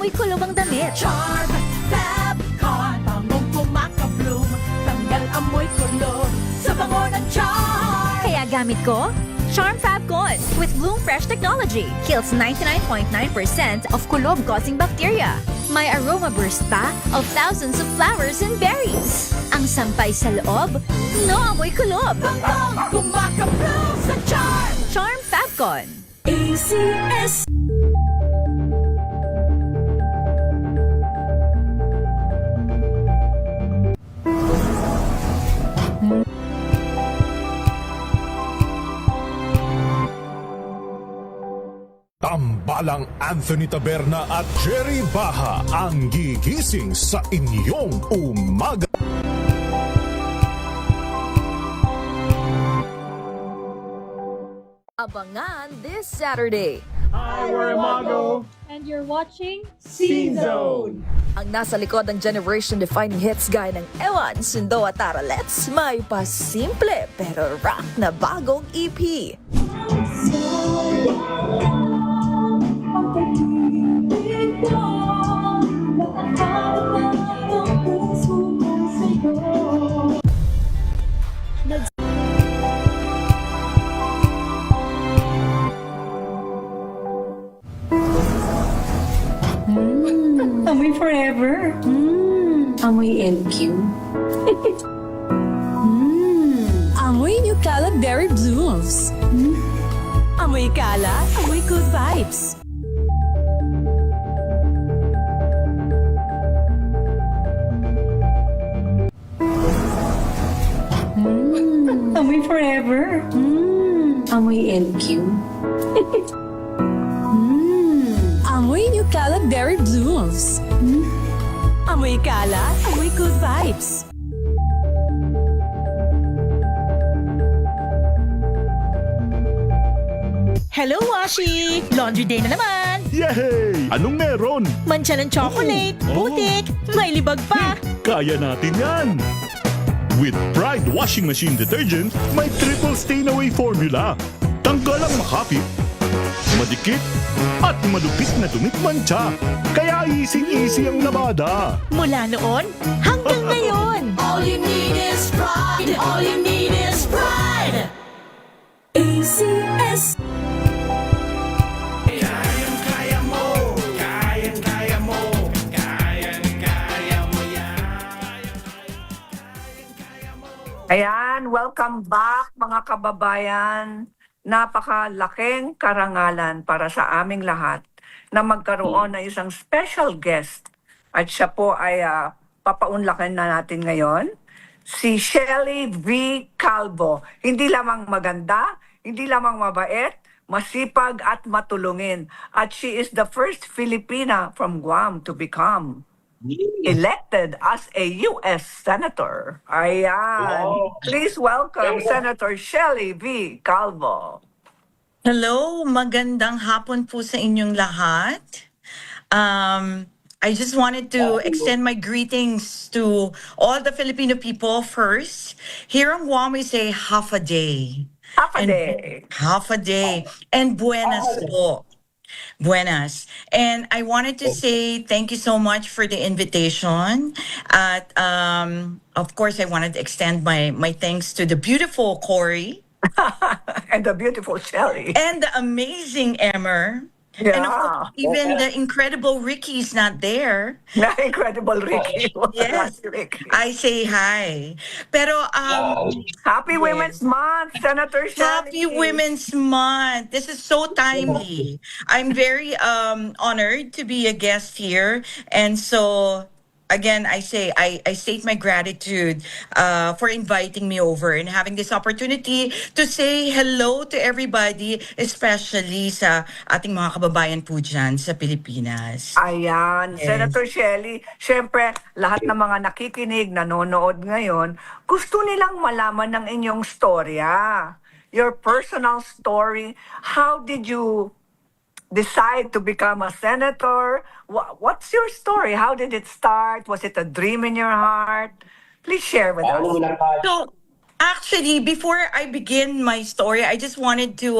amoy kulob ang damit. Charm Fabcon, bangong kumaka-bloom, tanggal amoy kulob sa bango ng charm. Kaya gamit ko, Charm Fabcon with Bloom Fresh technology. Kills 99.9% of kulob-causing bacteria. May aroma burst pa of thousands of flowers and berries. Ang sampay sa loob, no amoy kulob. Bangong kumaka-bloom sa charm. Charm Fabcon. ACS. Tambalang Anthony Taberna at Jerry Baha ang gigising sa inyong umaga. Abangan this Saturday. Hi, we're Mago. And you're watching Scene Zone. Ang nasa likod ng generation-defining hits gaya ng Ewan, Sundo at Taralets, may pasimple pero rock na bagong E EP. Amoy Forever. Amoy LQ. Amoy New Cala Berry Blooms. Amoy Kala, amoy good vibes. Amoy Forever. Amoy LQ. Amoy New Cala Berry Blooms. Amoy Kala, amoy good vibes. Hello, Washi! Laundry day na naman! Yay! Anong meron? Mancha ng chocolate, putik, may libag pa! Kaya natin yan! With Pride Washing Machine Detergent, may triple stain-away formula. Tanggal ang makapit, madikit, at malupit na dumit mancha. Kaya easy-easy ang labada. Mula noon hanggang ngayon! All you need is pride. All you need is pride. ACS. Ayan, welcome back mga kababayan. Napakalaking karangalan para sa aming lahat na magkaroon ng isang special guest. At siya po ay papaunlakan na natin ngayon. Si Shelly V. Calvo. Hindi lamang maganda, hindi lamang mabait, masipag at matulungin. At she is the first Filipina from Guam to become elected as a U.S. Senator. Ayan. Please welcome Senator Shelly V. Calvo. Hello, magandang hapon po sa inyong lahat. I just wanted to extend my greetings to all the Filipino people first. Here in Guam, we say half a day. Half a day. Half a day. And buenas po. Buenas. And I wanted to say thank you so much for the invitation. At of course, I wanted to extend my thanks to the beautiful Cory. And the beautiful Shelly. And the amazing Emmer. And of course, even the incredible Ricky's not there. Incredible Ricky. Yes, Ricky. I say hi. Pero Happy Women's Month, Senator Shelly. Happy Women's Month. This is so timely. I'm very honored to be a guest here. And so again, I state my gratitude for inviting me over and having this opportunity to say hello to everybody, especially sa ating mga kababayan po dyan sa Pilipinas. Ayan, Yes. Senator Shelly, syempre, lahat ng mga nakikinig, nanonood ngayon, gusto nilang malaman ng inyong storya. Your personal story. How did you decide to become a senator? What's your story? How did it start? Was it a dream in your heart? Please share with us. So, Actually, before I begin my story, I just wanted to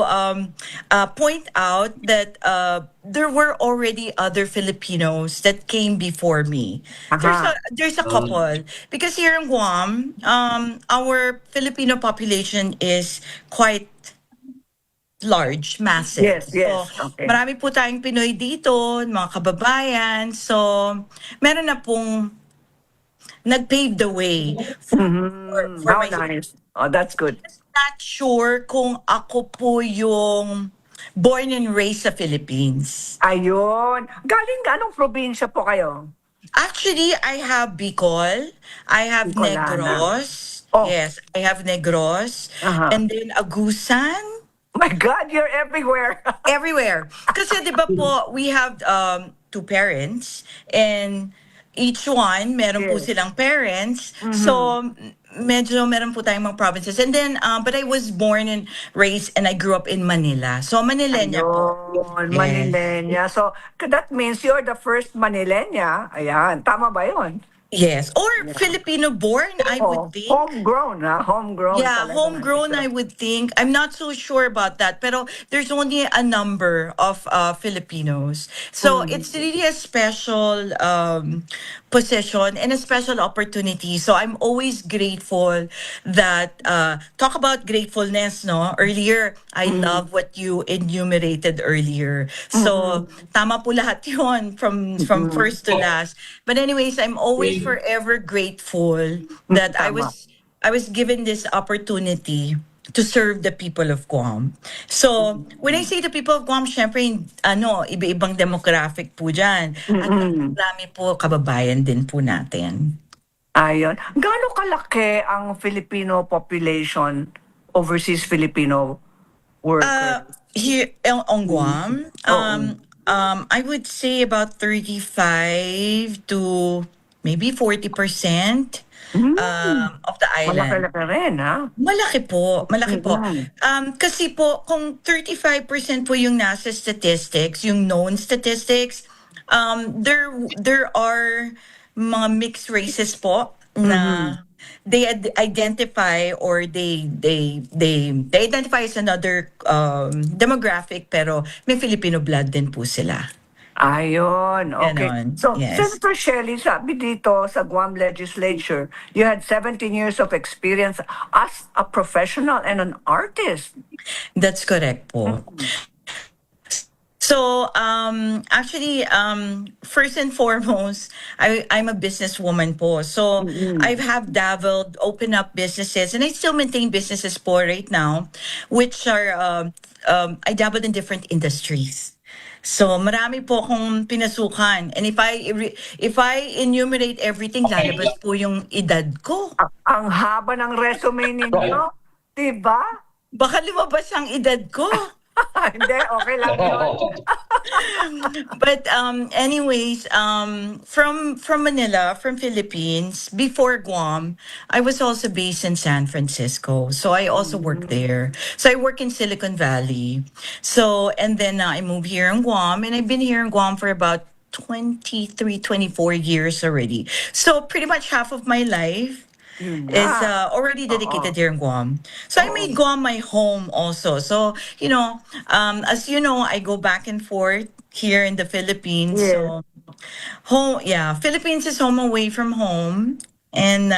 point out that there were already other Filipinos that came before me. Aha. There's a couple because here in Guam, our Filipino population is quite large, massive. Yes, So, yes. Okay. marami po tayong Pinoy dito, mga kababayan. So, meron na pong nag-pave the way for How my nice. Oh, that's good. not sure kung ako po yung born and raised sa Philippines. Ayun. Galing anong probinsya po kayo? Actually, I have Bicol, I have Bicolana. Negros. Oh. Yes, I have Negros. Aha. And then Agusan. My God, you're everywhere. Everywhere. Kasi 'di ba po, we have two parents and each one meron po Yes. silang parents. So medyo meron po tayong mga provinces. And then but I was born and raised and I grew up in Manila. So Manilena po. Ayun, Yes. Manilenya. So, that means you're the first Manilenya. Ayan, tama ba yun? Yes. Or Filipino born, I Oh, would think. homegrown, ha? Homegrown Yeah, talaga. homegrown, I would think. I'm not so sure about that, pero there's only a number of Filipinos. So it's really a special position and a special opportunity. So I'm always grateful that, talk about gratefulness, no? Earlier, I love what you enumerated earlier. So tama po lahat yun from first to last. But anyways, I'm always forever grateful that Tama. I was given this opportunity to serve the people of Guam. So, when I say the people of Guam, syempre, iba-ibang demographic po dyan. At marami po kababayan din po natin. Ayun. Gaano kalaki ang Filipino population, overseas Filipino workers? Here on Guam, I would say about 35 to maybe 40% of the island. Malaki-laki rin, ha? Malaki po, malaki po. Mhm. Kasi po, kung 35% po yung nasa statistics, yung known statistics, there are mga mixed races po na they identify or they identify as another demographic pero may Filipino blood din po sila. Ayun, okay. Ganon, So, yes. Senator Shelley, sabi dito sa Guam Legislature, you had 17 years of experience as a professional and an artist. That's correct po. So, actually, first and foremost, I'm a businesswoman po. So, I have dabbled, opened up businesses, and I still maintain businesses po right now, which are, I dabbled in different industries. So, marami po akong pinasukan. And if I enumerate everything, lalabas po yung edad ko. Ang haba ng resume ninyo, diba? Baka lumabas ang edad ko. Hindi, okay lang yun. But anyways, from Manila, from Philippines, before Guam, I was also based in San Francisco. So I also worked there. So I work in Silicon Valley. So and then I moved here in Guam, and I've been here in Guam for about 23, 24 years already. So pretty much half of my life is already dedicated here in Guam. So I made Guam my home also. So, as you know, I go back and forth here in the Philippines. Yes. So, Philippines is home away from home. And,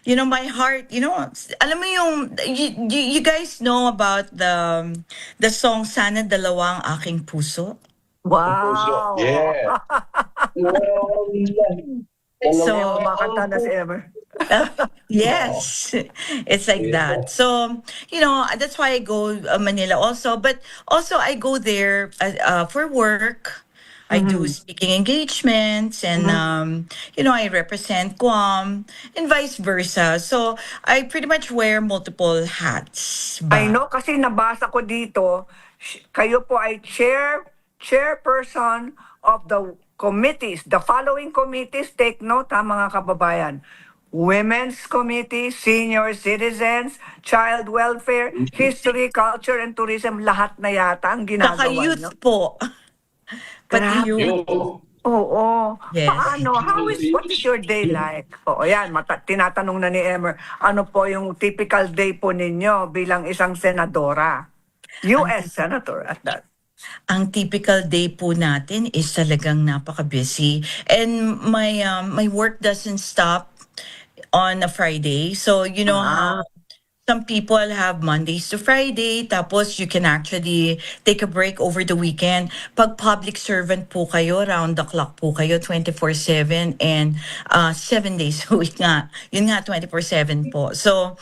my heart, alam mo yung, you guys know about the song Sana Dalawa Ang Aking Puso? Wow. Yeah. So, Makanta na si Emer. yes, it's like that. So, that's why I go Manila also. But also, I go there for work. I do speaking engagements and, I represent Guam and vice versa. So, I pretty much wear multiple hats. I know kasi nabasa ko dito, kayo po ay chairperson of the committees. The following committees, take note ha mga kababayan. Women's Committee, Senior Citizens, Child Welfare, History, Culture, and Tourism, lahat na yata ang ginagawa nyo. Naka-youth po. Pati Grabe. youth. Oo. Yes. Paano? What is your day like? Oo, yan. Tinatanong na ni Emer, ano po yung typical day po ninyo bilang isang senadora? U.S. Senator at that. Ang typical day po natin is talagang napaka-busy. And my work doesn't stop on a Friday. So, you know how some people have Mondays to Friday, tapos you can actually take a break over the weekend. Pag public servant po kayo, round the clock po kayo, 24/7 and 7 days a week nga. Yun nga, 24/7 po. So,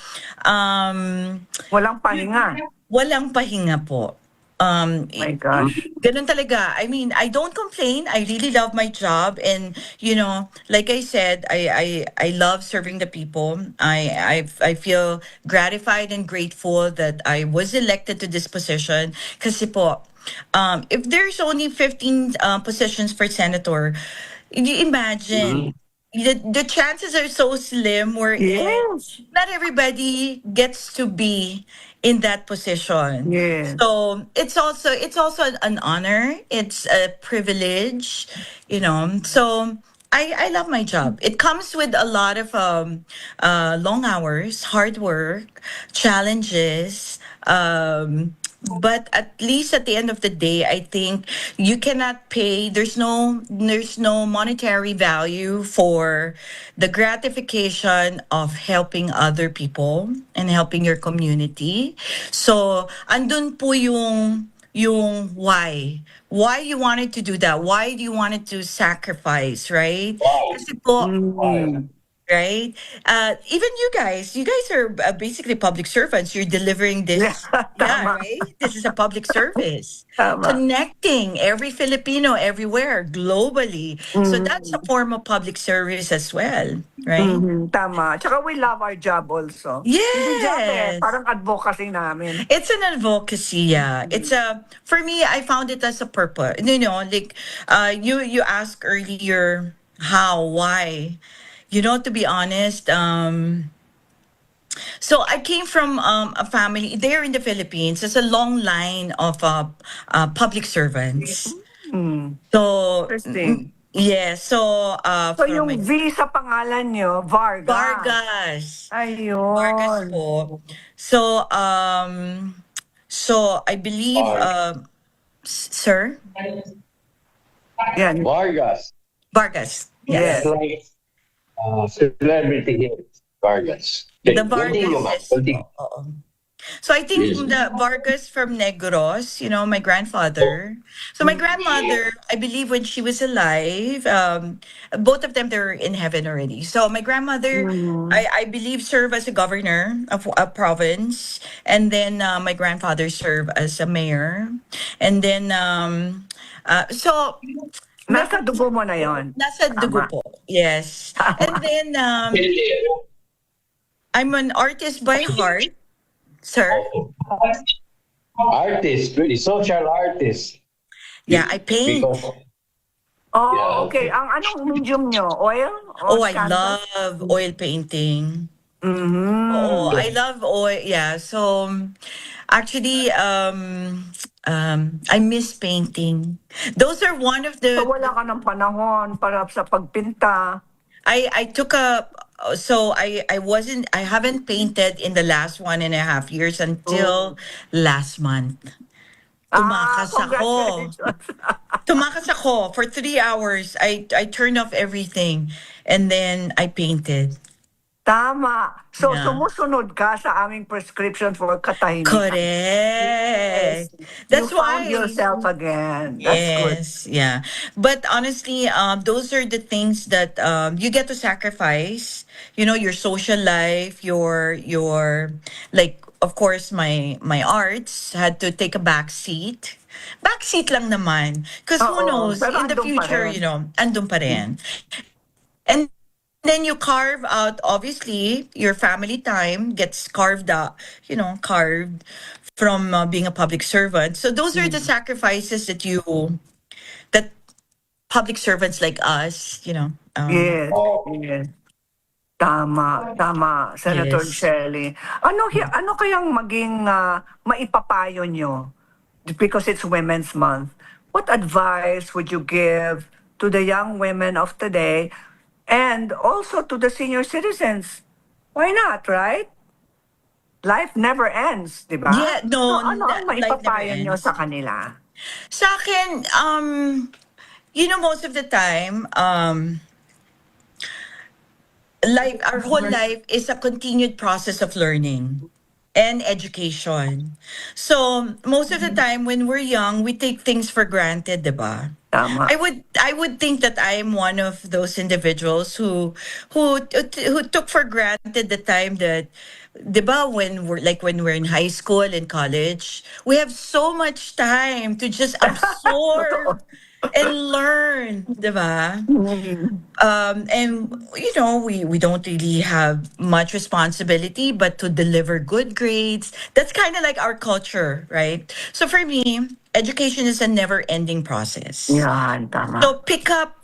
Walang pahinga. walang pahinga po. My gosh. Ganun talaga. I mean, I don't complain. I really love my job, and you know, like I said, I love serving the people. I feel gratified and grateful that I was elected to this position. Kasi po, if there's only 15 positions for senator, you imagine. The chances are so slim where Yes. not everybody gets to be in that position. Yes. So it's also an honor. It's a privilege, you know. So I love my job. It comes with a lot of long hours, hard work, challenges. But at least at the end of the day, I think you cannot pay. There's no monetary value for the gratification of helping other people and helping your community. So andun po yung why you wanted to do that, why do you wanted to sacrifice, right? Kasi po, right? Even you guys are basically public servants. You're delivering this. Tama. Right? This is a public service. Tama. Connecting every Filipino everywhere, globally. So that's a form of public service as well, right? Tama. Tsaka we love our job also. Yes. Hindi job parang advocacy namin. It's an advocacy, yeah. It's for me, I found it as a purpose. You know, like you asked earlier how, why. You know, to be honest, so I came from a family there in the Philippines. There's a long line of public servants. So, Interesting. yeah. So, So from yung my- V sa pangalan nyo, Vargas. Vargas. Ayun. Vargas po. So, I believe, sir? Yan. Vargas. Vargas. Yes. Yes. Like celebrity hit. Vargas. The Continue, ma'am. Vargas. Continue. Oo. So I think Yes. the Vargas from Negros, you know, my grandfather. So my grandmother, I believe when she was alive, both of them, they're in heaven already. So my grandmother, I believe, served as a governor of a province. And then my grandfather served as a mayor. And then, so Nasa dugo mo na yon. nasa dugo po. Yes. And then, I'm an artist by heart, sir. Artist, really, social artist. Yeah, I paint. Because Oh, Yeah, okay. Ang anong medium nyo? Oil? Oh, I canvas? love oil painting. Mhm. Oh, I love oil. Yeah. So actually, I miss painting. Those are one of So the. wala ka ng panahon para sa pagpinta. I took a. So I haven't painted in the last 1.5 years until last month. Tumakas ako. Congratulations. Tumakas ako for 3 hours. I turned off everything and then I painted. Tama. So Yeah. sumusunod ka sa aming prescription for katahimikan. Correct. That's you why. found yourself again. That's good. Yes, yeah. But honestly, those are the things that you get to sacrifice. You know, your social life, your like, of course, my arts had to take a back seat. Backseat lang naman. Because who Oo, knows, pero in the andun pa future, rin. you know, andun pa rin. And then you carve out, obviously, your family time gets carved out, you know, carved from being a public servant. So those are the sacrifices that public servants like us, you know. Yes. Yes. Tama, tama, Senator Yes. Shelley. Ano kayang maging maipapayo nyo? Because it's Women's Month. What advice would you give to the young women of today and also to the senior citizens. Why not, right? Life never ends, di ba? Yeah, no, So, ano ang life never maipapayo nyo ends. sa kanila? Sa akin, most of the time, like our whole life is a continued process of learning and education. So most of the time when we're young, we take things for granted, diba? Tama. I would think that I am one of those individuals who took for granted the time that, diba, when we're in high school and college, we have so much time to just absorb and learn, diba? And we don't really have much responsibility but to deliver good grades. That's kind of like our culture, right? So for me, education is a never-ending process. Yan, tama. So pick up,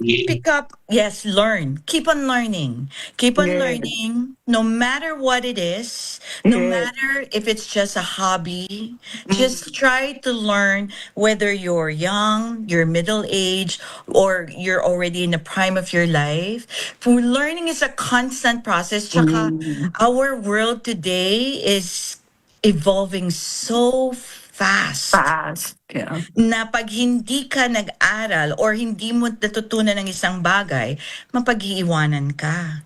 yes, learn. Keep on learning. Keep on Yes. learning no matter what it is, no Yes. matter if it's just a hobby. Just try to learn whether you're young, you're middle age, or you're already in the prime of your life. For learning is a constant process. Tsaka, our world today is evolving so fast Fast. Yeah. na pag hindi ka nag-aral or hindi mo natutunan ng isang bagay, mapag-iiwanan ka.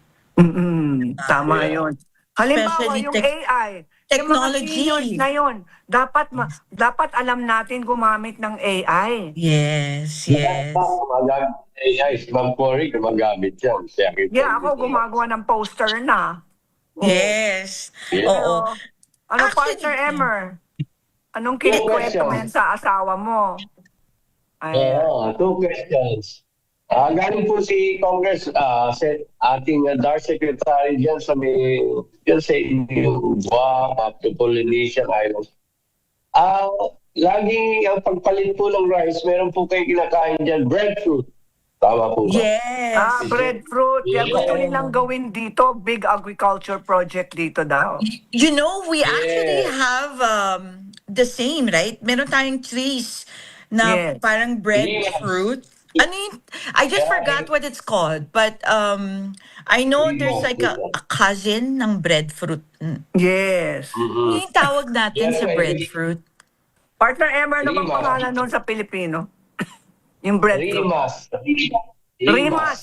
Tama yun. Halimbawa, Especially yung AI. Yung mga technology. seniors na yun, dapat alam natin gumamit ng AI. Yes, yes. Gumagamit AI, si Ma'am Cory, gumagamit yan. Yeah, ako gumagawa ng poster na. Yes. Yeah. Oo. Ano, Actually, partner Emmer? Anong kinikwento mo yan sa asawa mo? Ay, Two questions. Galing po si Congress, ating DAR Secretary dyan sa inyong Guam, up to Polynesian Islands. Lagi ang pagpalit po ng rice, meron po kayo kinakain dyan, breadfruit. Tama po ba? Yes. breadfruit. Yeah, gusto Yeah. nilang gawin dito, big agriculture project dito daw. You know, we actually have the same, right? Meron tayong trees na Yes. parang breadfruit. I mean, I just forgot what it's called, but I know there's like a cousin ng breadfruit. Yes. Ano yung tawag natin sa breadfruit? Partner Emmer, ano bang Rimas. pangalan nun sa Pilipino? Yung breadfruit. Rimas. Rimas.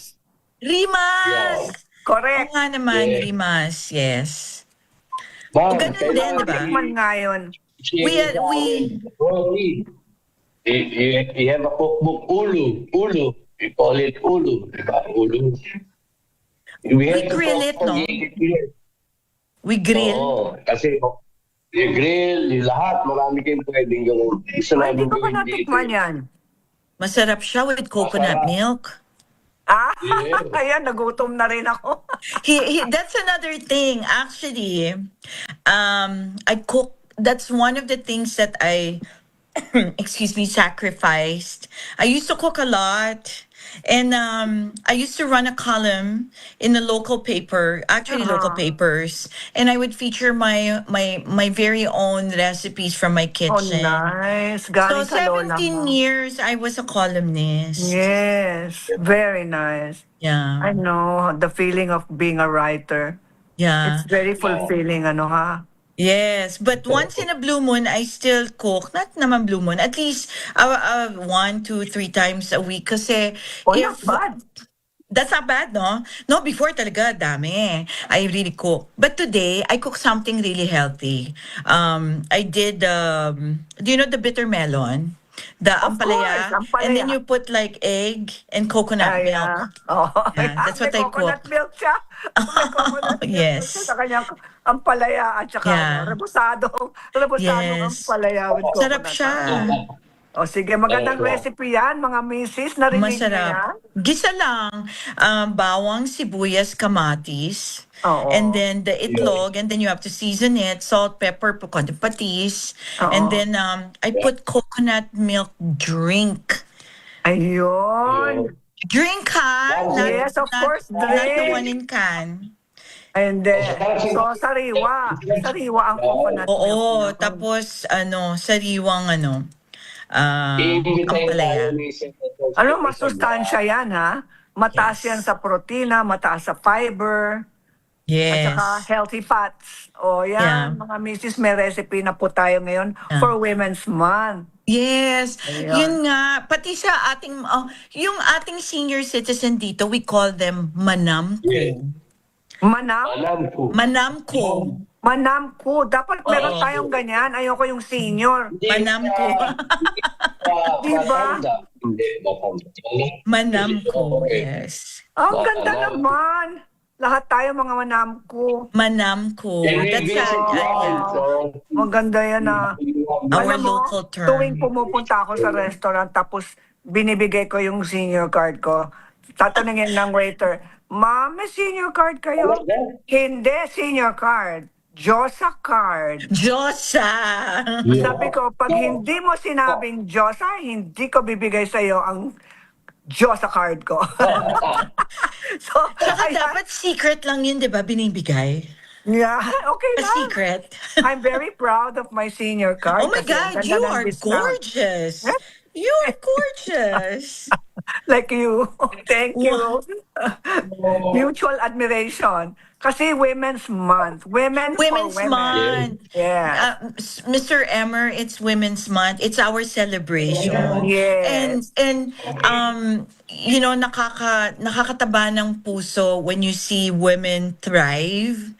Rimas! Correct. Oo nga naman, Yeah. Rimas, yes. Ma'am, Ganun din, di ba? Tikman nga yun. You have a cookbook, Ulu. We call it Ulu. Diba? Ulu. We have to grill cook it, for no? 80 years. We grill. Oo, kasi yung grill, yung lahat, marami kayong pwedeng gawin. Gusto Ay, hindi namin ko pa gawin natikman dito. yan. Masarap siya with coconut Masarap. milk. Yeah. Ayan, nagutom na rin ako. That's another thing. Actually, I cook. That's one of the things that I, excuse me, sacrificed. I used to cook a lot. And I used to run a column in the local paper, actually local papers, and I would feature my very own recipes from my Oh, kitchen. nice. So Galing sa lola 17 mo. years I was a columnist. Yes, very nice. Yeah. I know the feeling of being a writer. Yeah. It's very fulfilling, ano ha? Yes, but once in a blue moon, I still cook. Not naman blue moon. At least 1, 2, 3 times a week. Kasi Oh, not bad. that's not bad, no? No, before talaga, dami. I really cook. But today, I cook something really healthy. I did, do you know the bitter melon? The Of ampalaya. course, ampalaya. And then you put like egg and coconut milk. Oh, Yeah, that's what I coconut cook. milk siya. May coconut milk Yes. siya sa kanyang ampalaya at saka Yeah. rebusado Yes. ampalaya with coconut. Sarap siya. O sige, magandang Oo. recipe yan, mga misis. Narinig niyo yan? Masarap. Gisa lang. Bawang, sibuyas, kamatis. Oo. And then the itlog. And then you have to season it. Salt, pepper, konting patis. Oo. And then I put coconut milk drink. Ayun. Drink, ha? Yes, of course, Not the drink. one in can. And then, so sariwa. Sariwa ang coconut milk. Oo. niya. Tapos, sariwang Iimbitahin tayo ampalaya. ni Senator Ano, Sherry masustansya yan, ha? Mataas Yes. yan sa protina, mataas sa fiber, at saka Yes. healthy fats. O Yeah. yan, mga misis, may recipe na po tayo ngayon Yeah. for Women's Month. Yes. Ayun. Yun nga. Pati sa ating, yung ating senior citizen dito, we call them manamko. Manam? Alam ko. Manamko. Manamko. Dapat meron Oo. tayong ganyan. Ayoko yung senior. Manamko. Diba? Matanda. Hindi, matanda. Manamko. Okay. Yes. Ang ganda Manam. naman. Lahat tayo mga manamko. Manamko. That's Maganda yan, ah. our Alam mo, local term. tuwing pumupunta ako sa restaurant tapos binibigay ko yung senior card ko, tatanungin ng waiter, Ma'am, may senior card kayo? Hindi, senior card. Josa card. Diyosa. Sabi ko, pag hindi mo sinabing Josa, hindi ko bibigay sa'yo ang Josa card ko. So, Saka ayan. dapat secret lang yun, di ba? Binibigay. Yeah, okay A lang. secret. I'm very proud of my senior card. Oh my kasi ang God, ganda you ng are discount. gorgeous. You are gorgeous. Like you. Thank you. Mutual admiration. Kasi Women's Month. Women Women's for women. Month. Yeah. Mr. Emmer, it's Women's Month. It's our celebration. Yes. And you know, nakakataba ng puso when you see women thrive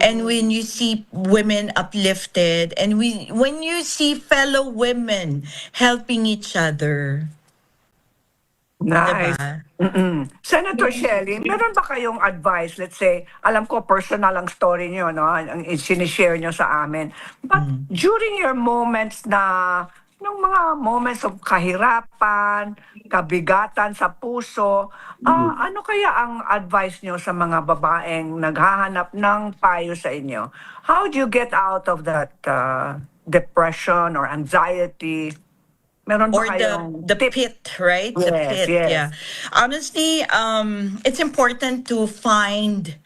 and when you see women uplifted and when you see fellow women helping each other. Nice. Diba? Senator Shelley, meron ba kayong advice? Let's say, alam ko personal ang story niyo, no? Ang sinishare niyo sa amin. But during your moments nung mga moments of kahirapan, kabigatan sa puso, ano kaya ang advice niyo sa mga babaeng naghahanap ng payo sa inyo? How do you get out of that depression or anxiety? Meron ba Or kayong the pit, right? The Yes, pit, yes. yeah. Honestly, it's important to find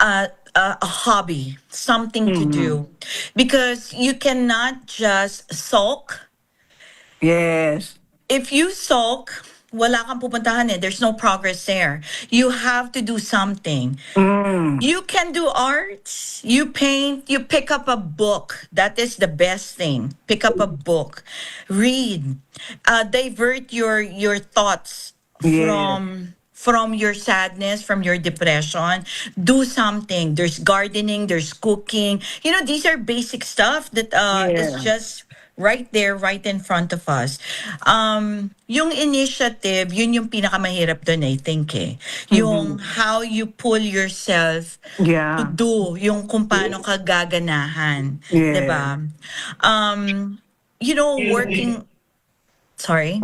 a hobby, something to do, because you cannot just sulk. Yes. If you sulk, wala kang pupuntahan eh. There's no progress there. You have to do something. You can do arts, you paint, you pick up a book. That is the best thing. Pick up a book. Read. Divert your thoughts Yeah. from your sadness, from your depression. Do something. There's gardening, there's cooking. You know, these are basic stuff that is Yeah. just right there, right in front of us. Yung initiative, yun yung pinakamahirap doon, I think eh. Yung how you pull yourself Yeah. to do, yung kung paano ka gaganahan. Yeah. Diba? You know, working, sorry?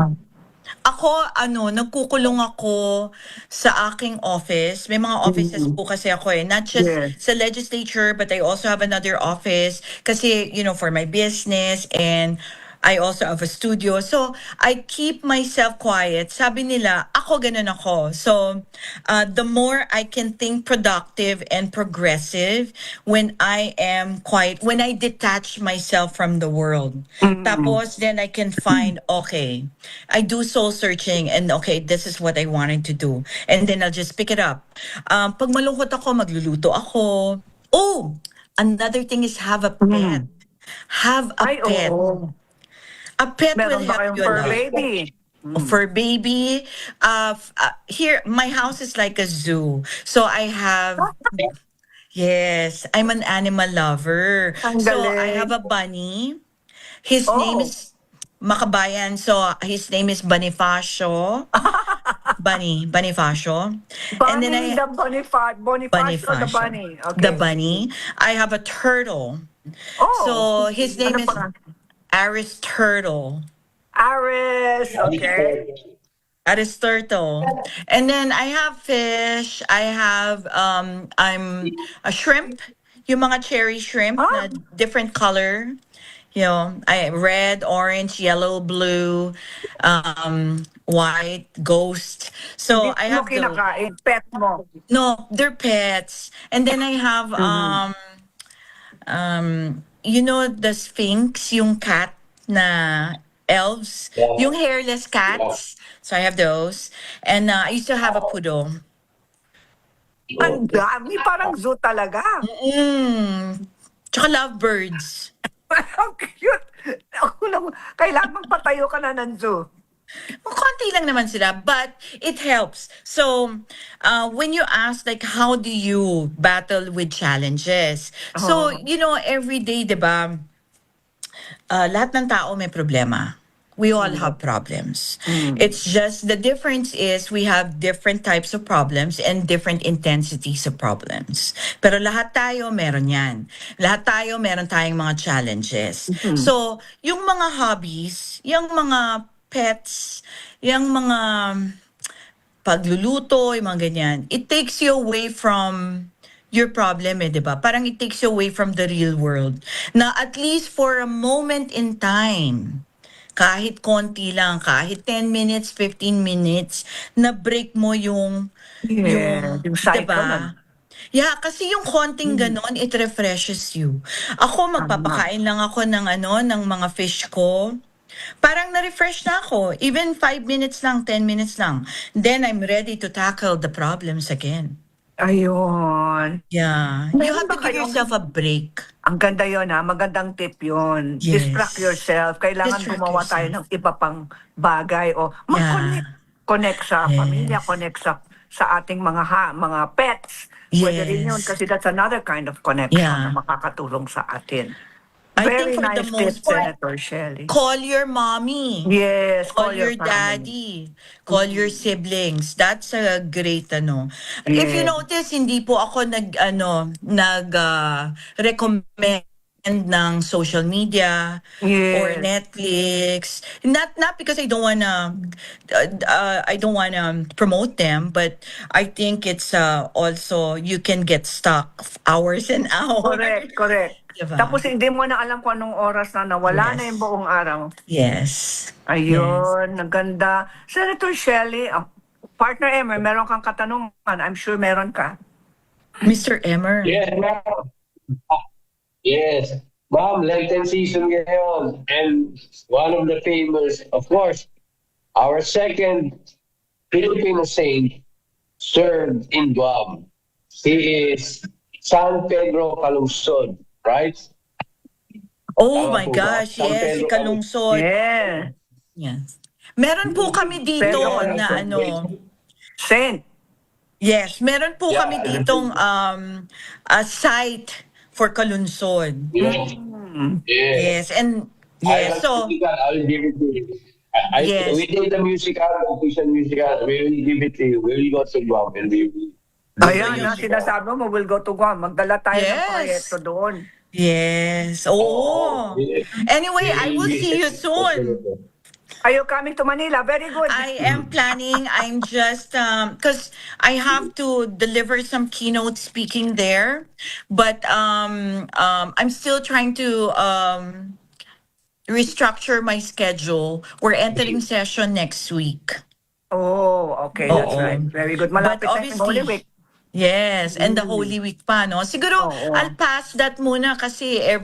Ako, nagkukulong ako sa aking office. May mga offices po kasi ako eh. Not just Yes. sa legislature, but I also have another office. Kasi, you know, for my business and I also have a studio. So, I keep myself quiet. Sabi nila, ako ganun ako. So, the more I can think productive and progressive when I am quiet, when I detach myself from the world. Tapos, then I can find, okay, I do soul searching and okay, this is what I wanted to do. And then I'll just pick it up. Pag malungkot ako, magluluto ako. Oh, another thing is have a pet. Have a Ay, pet. oo. A pet Meron will ba help kayong you a fur lot. baby? For baby, here, my house is like a zoo. So I have, yes, I'm an animal lover. Ang So galing. I have a bunny. His name Oh. is Makabayan. So his name is Bonifacio. Bonifacio. And then Bunny, the Bonifacio, the bunny. Okay. The bunny. I have a turtle. Oh. So his name Ano is pa? Aris Turtle. Aris. Okay. Aris Turtle. And then I have fish. I have I'm a shrimp. Yung mga cherry shrimp na different color. You know, red, orange, yellow, blue, white, ghost. So I Hindi mo have those. kinakain. Pet mo. No, they're pets. And then I have you know the Sphinx, yung cat na elves, Yeah. yung hairless cats. So I have those. And I used to have a poodle. Ang dami, parang zoo talaga. Tsaka lovebirds. Ang cute. Ako lang, kailangan magpatayo ka na ng zoo. Konti lang naman sila, but it helps. So, when you ask, like, how do you battle with challenges? So, every day, di ba, lahat ng tao may problema. We all have problems. It's just the difference is we have different types of problems and different intensities of problems. Pero lahat tayo meron yan. Lahat tayo meron tayong mga challenges. So, yung mga hobbies, yung mga pets, yung mga pagluluto, yung mga ganyan, it takes you away from your problem di ba? Parang it takes you away from the real world. Na at least for a moment in time, kahit konti lang, kahit 10 minutes, 15 minutes, na break mo yung cycle diba? nun. Yeah, kasi yung konting ganon, it refreshes you. Ako, magpapakain lang ako ng mga fish ko. Parang na-refresh na ako. Even 5 minutes lang, 10 minutes lang. Then I'm ready to tackle the problems again. Ayun. Yeah. You Meron have ba to give kayong- yourself a break. Ang ganda yun magandang tip yun. Yes. Distract yourself. Kailangan Distract gumawa tayo ng yourself. iba pang bagay o mag-connect. Connect sa Yes. pamilya, connect sa ating mga pets. Pwede rin yun Yes. kasi that's another kind of connection Yeah. na makakatulong sa atin. I Very think for the nice tip, most part, Senator Shelley. call your mommy. Yes, Call your family. daddy. Call your siblings. That's a great If you Yes. notice, hindi po ako recommend ng social media or Yes. Netflix. Not because I don't wanna promote them, but I think it's also you can get stuck hours and hours. Correct. Diba? Tapos hindi mo na alam kung anong oras na nawala na Yes. yung buong araw. Yes. Ayun, naganda. Senator Shelley, partner Emmer, meron kang katanungan. I'm sure meron ka. Mr. Emmer. Yes, ma'am. Yes. Ma'am, Lenten season ngayon. And one of the famous, of course, our second Filipino saint served in Guam. He is San Pedro Calungsod, right? Oh Tama my po ba? gosh, San yes, si Pedro Kalungsod. Yeah. Yes. Meron po kami dito Pedro na Calungsod. Saint. yes, meron po Yeah. kami ditong a site for Kalunsod. Yes. Yes, and yes, so I will give it to you. Yes. We did the musical, official musical. We will give it to you. We will go to Guam and we will. Ayan, na sinasabi mo, we'll go to Guam. Magdala tayo ng Yes. proyekto doon. yes. Oh. Yes. Anyway, I will see you soon. Are you coming to Manila? Very good. I am planning. I'm just because I have to deliver some keynote speaking there, but I'm still trying to restructure my schedule. We're entering session next week. Oh, okay. That's Oo. right. Very good. But Malapit na yung Holy obviously, Week. yes, and the Holy Week pa, no? Siguro, Oo. I'll pass that muna kasi it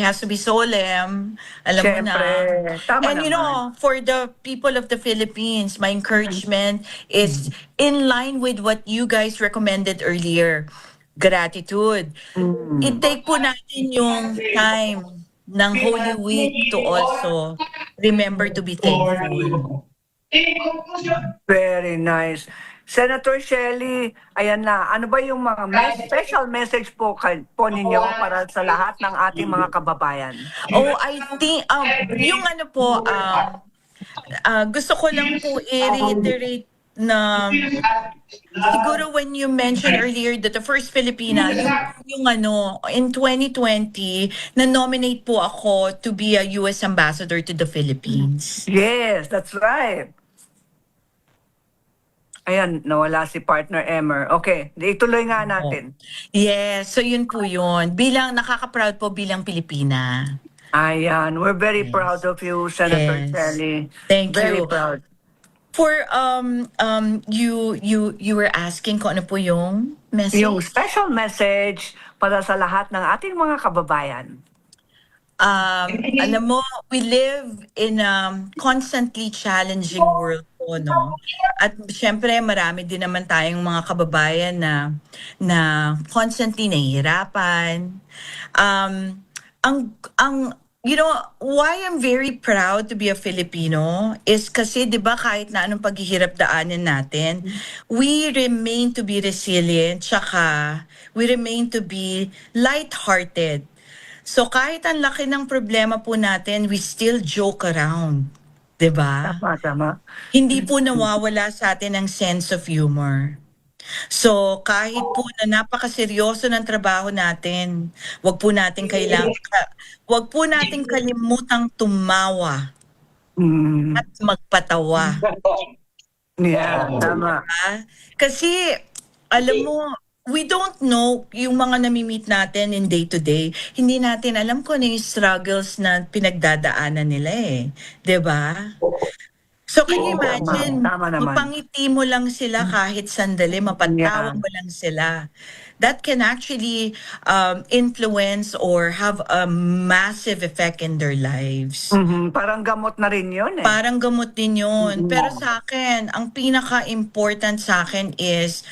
has to be solemn. Alam mo na. Siyempre. Tama And naman. for the people of the Philippines, my encouragement is in line with what you guys recommended earlier. Gratitude. I-take po natin yung time ng Holy Week to also remember to be thankful. Very nice. Senator Shelley, ayan na. Ano ba yung mga special message po ninyo para sa lahat ng ating mga kababayan? Oh, I think, yung gusto ko lang po i-reiterate na siguro when you mentioned earlier that the first Filipina, yung in 2020, na-nominate po ako to be a US ambassador to the Philippines. Yes, that's right. Ayan, nawala si partner Emmer. Okay, ituloy nga natin. Yes, so yun po yun. Nakaka-proud po bilang Pilipina. Ayan, we're very proud of you, Senator Yes. Shelley. Thank Very you. proud. For you were asking kung ano po yung message? Yung special message para sa lahat ng ating mga kababayan. Alam mo, we live in a constantly challenging world po, no? At syempre, marami din naman tayong mga kababayan na constantly nahihirapan. You know, why I'm very proud to be a Filipino is kasi, di ba, kahit na anong paghihirap daanan natin, we remain to be resilient, tsaka we remain to be light-hearted. So kahit ang laki ng problema po natin, we still joke around. 'Di ba? Tama. Hindi po nawawala sa atin ang sense of humor. So kahit po na napakaseryoso ng trabaho natin, wag po natin kalimutang tumawa Mm. at magpatawa. Yeah, tama. Kasi, alam mo, we don't know yung mga nami-meet natin in day-to-day. Hindi natin alam kung ano yung struggles na pinagdadaanan nila eh. 'Di ba? So, can you imagine, Tama naman. mapangiti mo lang sila kahit sandali, mapatawa Yeah. mo lang sila. That can actually influence or have a massive effect in their lives. Mhm, parang gamot na rin yun eh. Parang gamot din yun. Pero sa akin, ang pinaka-important sa akin is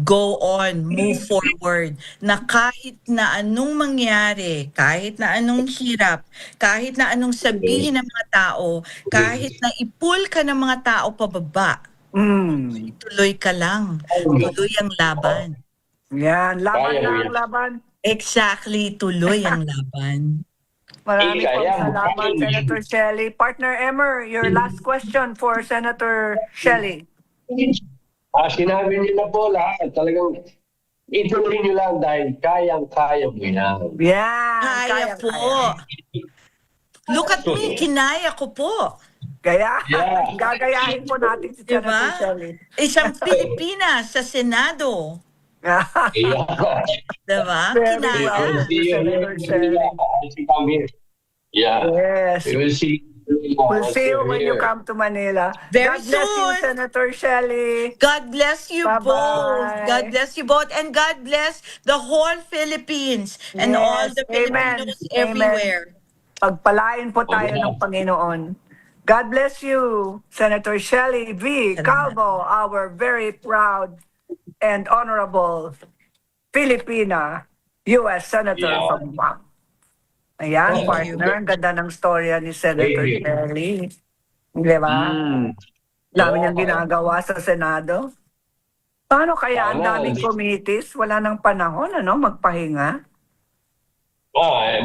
go on, move forward. Na kahit na anong mangyari, kahit na anong hirap, kahit na anong sabihin ng mga tao, kahit na ipul ka ng mga tao pababa, Mm. tuloy ka lang. Tuloy ang laban. Yan, laban Kaya mo lang, yan. laban. Exactly, tuloy ang laban. Maraming Kaya pong mo. salamat, Senator Shelley. Partner Emmer, your last question for Senator Shelley. Sinabi niyo na po lahat. Talagang ituloy niyo lang dahil kayang-kaya mo yan. Yan, Kaya po. Look at me, kinaya ko po. Kaya, Yeah. gagayahin po natin si Senator Diba? Shelley. Isang Pilipinas sa Senado. Yeah. Diba? Very Kinaya. well. Senator Shelley. Yeah. Yes. We will see. We'll see you when you come to Manila. Very God bless you, soon. Senator Shelley. God bless you Bye-bye. both. God bless you both. And God bless the whole Philippines and all Yes. the Amen. Filipinos Amen. everywhere. Pagpalain po tayo ng Panginoon. God bless you, Senator Shelley V. Calvo, our very proud and honorable Filipina U.S. Senator Yeah. from Guam. Ayan, Thank partner. Ang ganda ng storya ni Senator Thank you. Shelley. Di ba? Dami niyang Yeah. ginagawa sa Senado. Paano kaya ang Tama. daming committees? Wala nang panahon, magpahinga?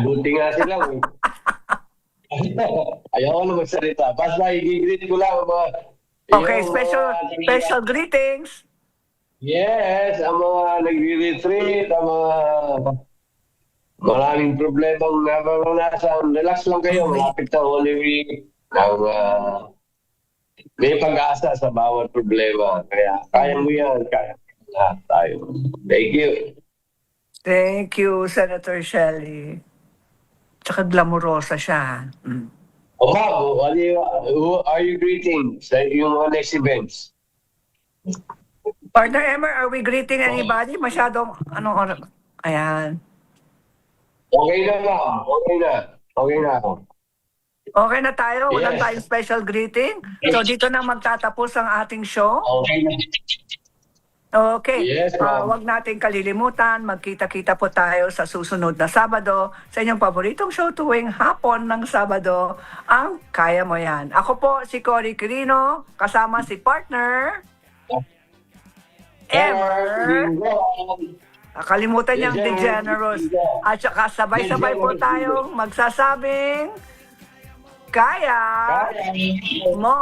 Buti nga sila. Ayaw na magsalita. Basta i-greet ko lang mga... Okay, yung special greetings. Yes, ang mga nagre-retreat, ang mga maraming problemang naranasan. Relax lang kayo, malapit na Holy Week. May pag-asa sa bawat problema. Kaya kaya mo yan, kaya lahat tayo. Thank you. Thank you, Senator Shelley. Tsaka glamurosa siya. Mm. Ma'am, who are you greeting sa yung mga next events? Partner Emmer, are we greeting anybody? Masyadong, anong oras? Ayan. Okay na, ma'am. Okay na. Okay na ako. Okay na tayo? Walang Yes. tayong special greeting? So dito na magtatapos ang ating show? Okay na. Okay. Yes, ma'am. Huwag nating kalilimutan, magkita-kita po tayo sa susunod na Sabado sa inyong paboritong show tuwing hapon ng Sabado, ang Kaya Mo Yan. Ako po si Cory Quirino, kasama si partner Emmer. Kalimutan niyang DeGeneres. At saka sabay-sabay po tayong magsasabing Kaya Mo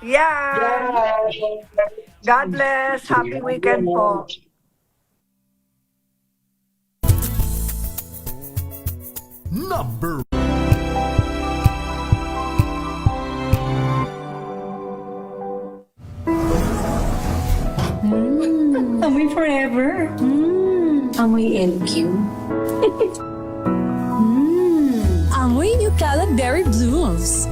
Yan. God bless. Happy weekend po. Number Amoy forever. Amoy LQ. Amoy New Cala Berry Blooms.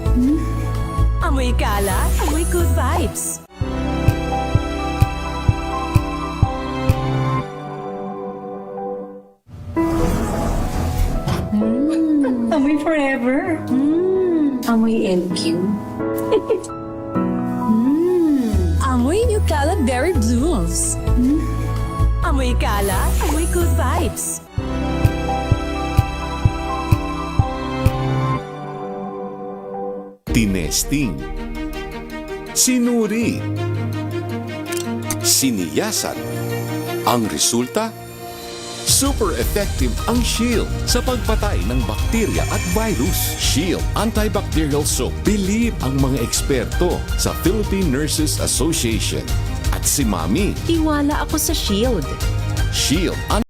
Amoy Cala, amoy good vibes. forever. Amoy LQ. Amoy Nucala Berry Blooms. Amoy kalat, amoy good vibes. Tinesting, sinuri, siniyasan. Ang resulta? Super effective ang Shield sa pagpatay ng bakterya at virus. Shield Antibacterial Soap. Believe ang mga eksperto sa Philippine Nurses Association. At si Mami. Tiwala ako sa Shield. Shield